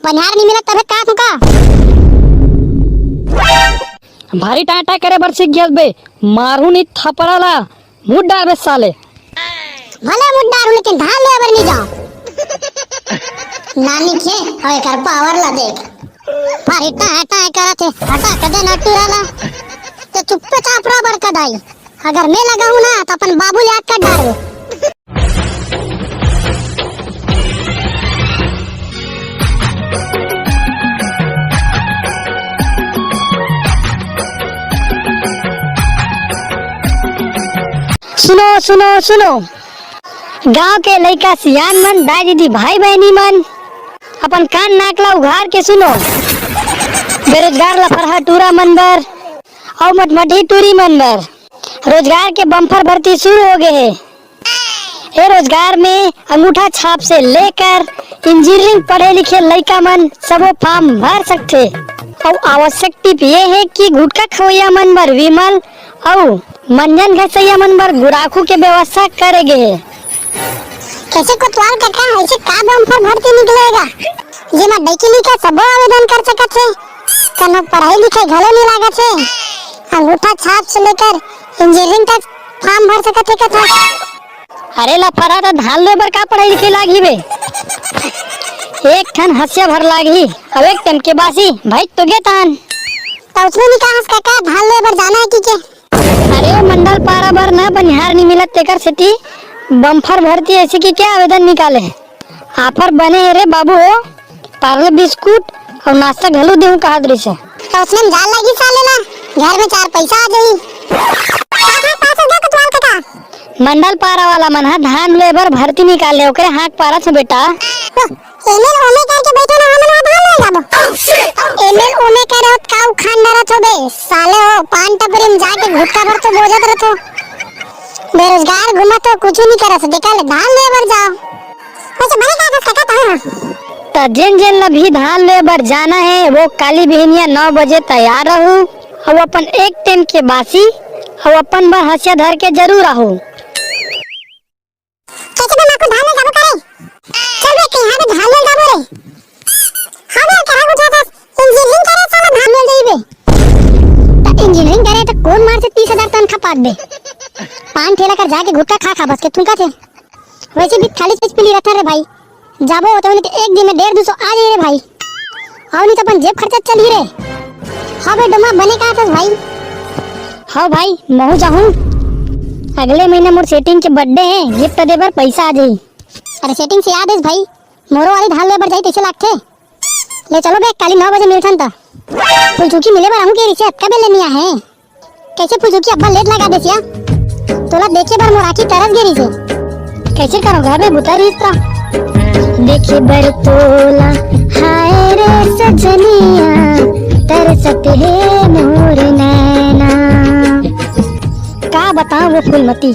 पनिहार नहीं मिला तबे का तुका भारी टाटा करे बर सीख गया बे। मारू नी थपड़ाला मुड डाल बे साले। भले मुड डालू लेकिन धान ले बर नहीं जाओ। नानी के ओए कर पावर ला देख। भारी टाटा करते हटा कदे न टुराला तो चुप्पे चापरा बर कदाई। अगर मैं लगाऊं ना तो अपन बाबू याद कर डाल। सुनो सुनो सुनो, गांव के लड़का सियान मन, दाई दीदी भाई बहनी मन, अपन कान नाकला उघार के सुनो। बेरोजगार लफरहा टूरा मन बर और मटमटी टूरी मन बर रोजगार के बम्पर भर्ती शुरू हो गए है। ये रोजगार में अंगूठा छाप से लेकर इंजीनियरिंग पढ़े लिखे लड़का मन सबो फॉर्म भर सकते। और आवश्यक टिप ये है कि गुटखा खवैया मन बर विमल और मंजन घसैया मन बर गुराखू के व्यवस्था करेगे है। कैसे कोतवाल काका ऐसे का बम्पर भर्ती निकलेगा जेमा लड़की लिखा सब आवेदन कर सकत है। कनो पढ़ाई लिखाई घलो नहीं लागत है। अंगूठा छाप से लेकर इंजीनियरिंग तक फॉर्म भर सकत है कथा। अरे लफरा तो धान लेबर का पढ़ाई लिखाई लागी बे। एक ठन हसिया भर लागी अब एक टन के बासी भाई तो गे तान तो उसमें नहीं कहा काका धान लेबर जाना है कि अरे मंडल पारा बर ना बनिहार नहीं मिलत तेकर सेती बम्फर भर्ती ऐसी की क्या आवेदन निकाले है। ऑफर बने है रे बाबू। पार्ले बिस्कुट और नाश्ता घलो देहू कहा दृश्य तो उसमें जान लगी साले ना घर में 4 पैसा आ जाई। मंडल पारा वाला मन हा धान लेबर भर्ती निकाले ओकरे हाथ पारा से बेटा। एमएल ओमे करके बैठे ना हमन धान ले जाबो। एमएल ओमे करे काऊ खानदारत होबे साले हो पान टपरी में जाके गुटका भर तो बोझत रहतो। बेरोजगार घुमा तो कुछ नहीं करत निकाले धान लेबर जाओ। वैसे बने का काका कहां तो जिन जिन भी धान लेबर जाना है वो काली बहनिया 9 बजे तैयार रहू और अपन एक टाइम के बासी और अपन बर हसिया धर के जरूर आहू। कैसे बना को धान ले जाबो करे चल बे कहां पे धान ले जाबो रे। हां बे कहां को जाता इंजीनियरिंग करे साला धान ले जाइबे। तो इंजीनियरिंग करे तो कौन मार से 30,000 टन खपात बे। पान ठेला कर जाके गुटका खा बस के तुमका थे। वैसे भी खाली पेट पीली रहता रे भाई। जाबो तो उन्हें एक दिन में 150 आ जाए रे भाई। और नहीं तो अपन जेब खर्चा चल ही रे। हां बे डमा बने का था भाई। हाँ भाई महू जाऊँ अगले महीने मोर सेटिंग के बर्थडे है गिफ्ट देबर पैसा आ जाई। अरे सेटिंग से याद है भाई मोरो वाली धान लेबर जाई कैसे लागथे। ले चलो बे काली 9 बजे मिलथन ता फुलचुकी मिले बर हमके रिसेप्ट कबे लेनिया है। कैसे फुलचुकी अब्बा लेट लगा देसिया तोला देखे बर मोर आखी तरस गेरी से। कैसे करो घर में बुता रिश्ता देखे बर तोला हाय रे सजनिया तरसत है मोर नैना। का बताऊं वो फूलमती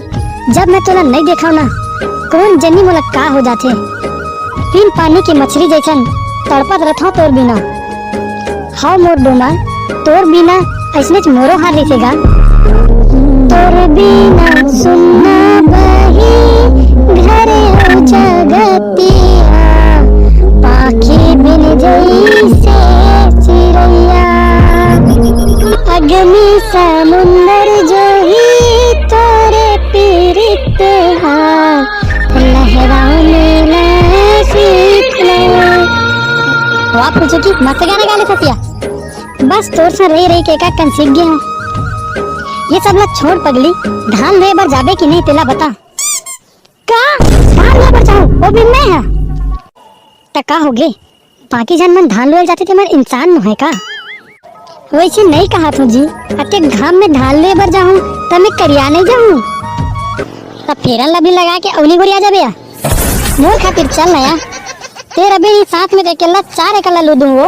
जब मैं तोला नहीं देखा ना कौन जनी मोला का हो जाथे। बिन पानी की मछली जैसन तड़पत रथो तोर बिना। हाँ मोर डोमा तोर बिना ऐसने मोरो हार रिसेगा। तोर बिना सुनना बही घर हो जगतिया पाखी बिन जैसे चिड़ैया। अग्नि समुंदर जो ही तोरे पीरित हाँ लहराने वाह फुलचुकी मस्त गाना गा ले ससिया। बस तोर से रही के का कन सीख गए हूँ। ये सब लोग छोड़ पगली धान लेबर जाबे कि नहीं तेला बता। का धान लेबर जाऊँ वो भी मैं है टका हो गए। बाकी जन मन धान ले जाते थे मैं इंसान न है का। वैसे नहीं कहा तू जी अते घाम में धान लेबर जाऊँ तो मैं करिया नहीं जाऊँ। तब फेरन लभी लगा के अवनी गोरिया जाबे मोर खातिर चल नया तेरे अभी साथ में अकेला 4 एकला लूदू वो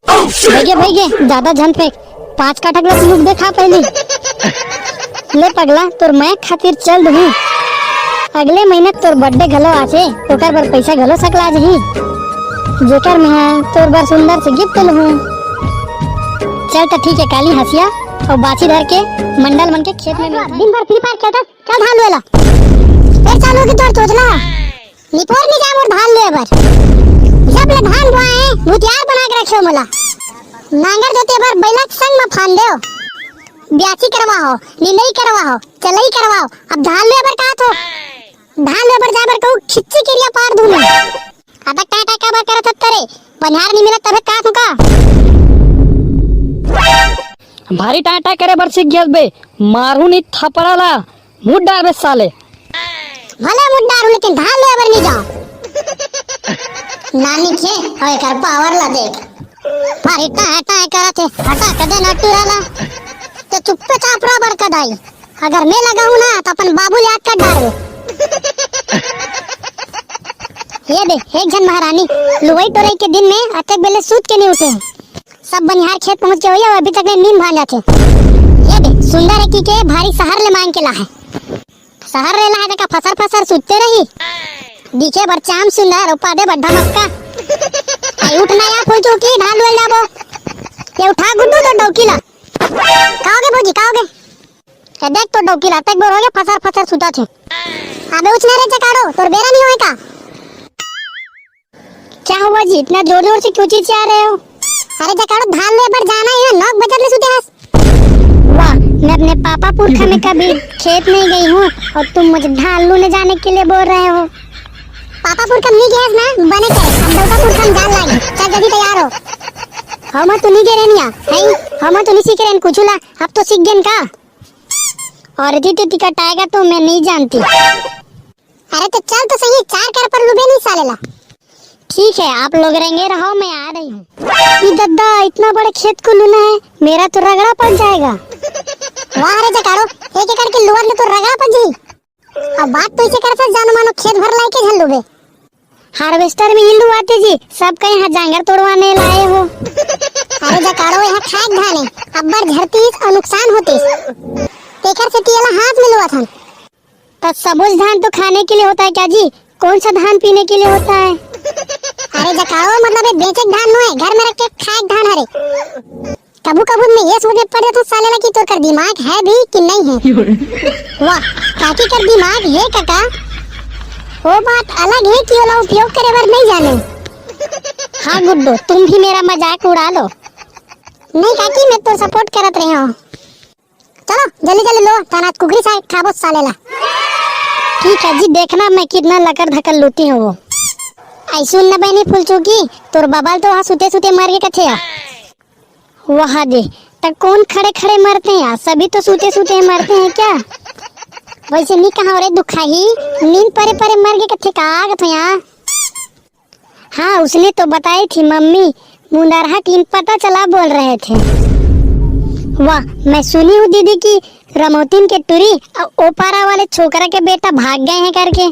भैगे ज्यादा झन फेंक 5 काठक लूट देखा पहली ले पगला तोर मैं खातिर चल दू। अगले महीने तोर बर्थडे घलो आछे ओकर बर पैसा घलो सकला जही जेकर में है तोर बर सुंदर से गिफ्ट लहू। चल तो ठीक है काली हसिया और बाछी धर के मंडल मन के खेत में दिन भर फ्री फायर खेलता चल धान लेला फिर चालू की तोर चोचला निपोर नहीं जा मोर धान लेबर जब ले धान बोए भूतियार बना के रखियो मोला। नांगर जोते बार बैला के संग में फान देओ। ब्यासी करवाओ, निंदई करवाओ, चलई करवाओ। अब धान ले बर का तो धान ले बर जाबर कहू खिच्ची केरिया पार दूं मैं। अब टाटा का बार करत तरे बनिहार नहीं मिला तबे का तुका। भारी टाटा करे बर सीख गया बे, मारू नहीं थपड़ाला मुंह डाल बे साले। भले मुंह डाल लेकिन धान ले बर नहीं जाओ। नानी के होय कर पावर ला देख। भारी टाटा करत है हटा के दे नटुराला। तो चुप्पे चाप रो बर कदाई। अगर मैं लगाऊं ना तो अपन बाबू याद कर डालू। ये दे एक जन महारानी लुवई टोरई के दिन में अटक बेले सूत के नहीं उठे। सब बनिहार खेत पहुंच गए हो अभी तक नींद भांजा थे। ये दे सुंदर की के भारी शहर ले मांग के ला है। शहर रे ला है का फसर फसर सुतते रही। दिखे बरचाम सुंदर उपादे बड्ढा मक्का। आई उठना या कोई चौकी ढाल ले जाबो। ये उठा गुड्डू तो डौकीला। खाओगे भौजी खाओगे। ये देख तो डौकीला तक बोर हो गया फसर फसर सुता थे। अबे उछने रे जकाड़ो तोर बेरा नहीं होए का। क्या हुआ जी इतना जोर जोर से क्यों चिल्ला रहे हो। अरे जकाड़ो धान ले बर जाना है 9 बजे ले सुते हस। वाह मैं अपने पापा पुरखा में कभी खेत नहीं गई हूँ और तुम मुझे धान लूने जाने के लिए बोल रहे हो। पापा पुरखा नहीं गए ना बने करे अब दौका पुरखा जान लागे। चल जल्दी तैयार हो। हम तो नहीं गए रहनिया है हम तो नहीं सीख रहे कुछुला अब तो सीख गए का। और जीते टिकट आएगा तो मैं नहीं जानती। अरे तो चल तो सही 4 कर पर लुबे नहीं सालेला। ठीक है आप लोग रहेंगे रहो मैं आ रही हूँ। ये दद्दा इतना बड़े खेत को लूना है मेरा तो रगड़ा पड़ जाएगा। वाह रे जकारो 1 एकड़ के लुवर में तो रगड़ा पड़ जाई। अब बात तो इसे करता जानो मानो खेत भर लाए के झल लुबे। हार्वेस्टर में हिलू आते जी सबका यहाँ जांगर तोड़वाने लाए हो। अरे जकारो यहाँ खाक धाने अब बार झरती और नुकसान होती। तेकर से तियला हाथ में लुआ था। तो सबूज धान तो खाने के लिए होता है क्या जी कौन सा धान पीने के लिए होता है। अरे जकाओ मतलब ये बेचक धान नो है घर में रख के खाक धान हरे। कबू कबू में ये सोचे पड़े तो साले की तो कर दिमाग है भी कि नहीं है। वाह काकी कर दिमाग है काका। वो बात अलग है कि ओला उपयोग करे बर नहीं जाने। हाँ गुड्डू तुम भी मेरा मजाक उड़ा लो। नहीं काकी मैं तो सपोर्ट करत रही हूँ। चलो जल्दी जल्दी लो तनात कुकरी साइड खाबो सालेला। ठीक है जी देखना मैं कितना लकर धकल लूटी हूँ वो। ऐसुन न बहनी फूल चुकी तोर बबाल तो वहाँ सुते सुते मर गए कथे। वहाँ दे तक कौन खड़े खड़े मरते हैं सभी तो सूते सूते मरते हैं क्या। वैसे नहीं कहा रे दुखा ही नींद परे परे मर गए कथे का आगत हो यहाँ। हाँ उसने तो बताई थी मम्मी मुंडरहा टीम पता चला बोल रहे थे। वाह मैं सुनी हूँ दीदी की रमोतीन के टूरी और ओपारा वाले छोकरा के बेटा भाग गए हैं करके।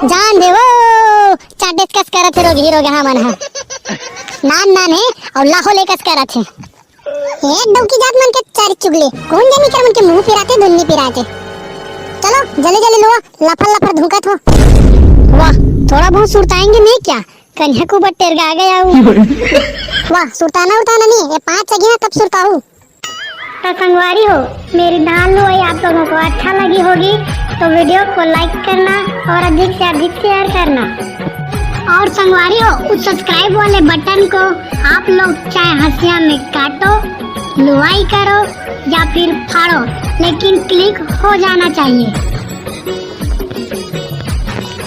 जान दे वो चाटे कस करा थे रोग हीरो हाँ मन है नान नान है और लाहो लेकस करा थे। एक डौकी जात मन के चार चुगले कौन जानी कर मन के मुंह पिराते दुन्नी पिराते। चलो जल्दी जल्दी लो लफर लफर धुकत हो। वाह थोड़ा बहुत सुरताएंगे नहीं क्या कन्या को बट्टेर गा गया हूँ। वाह सुरताना उड़ताना नहीं ये 5 सगी ना तब सुरता हूँ। तो संगवारी हो मेरी दाल लोई आप लोगों को अच्छा लगी होगी तो वीडियो को लाइक करना और अधिक से अधिक शेयर करना। और संगवारी हो उस सब्सक्राइब वाले बटन को आप लोग चाहे हंसिया में काटो लुआई करो या फिर फाड़ो लेकिन क्लिक हो जाना चाहिए।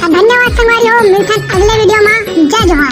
धन्यवाद संगवारी हो मिलते अगले वीडियो में। जय जोहार।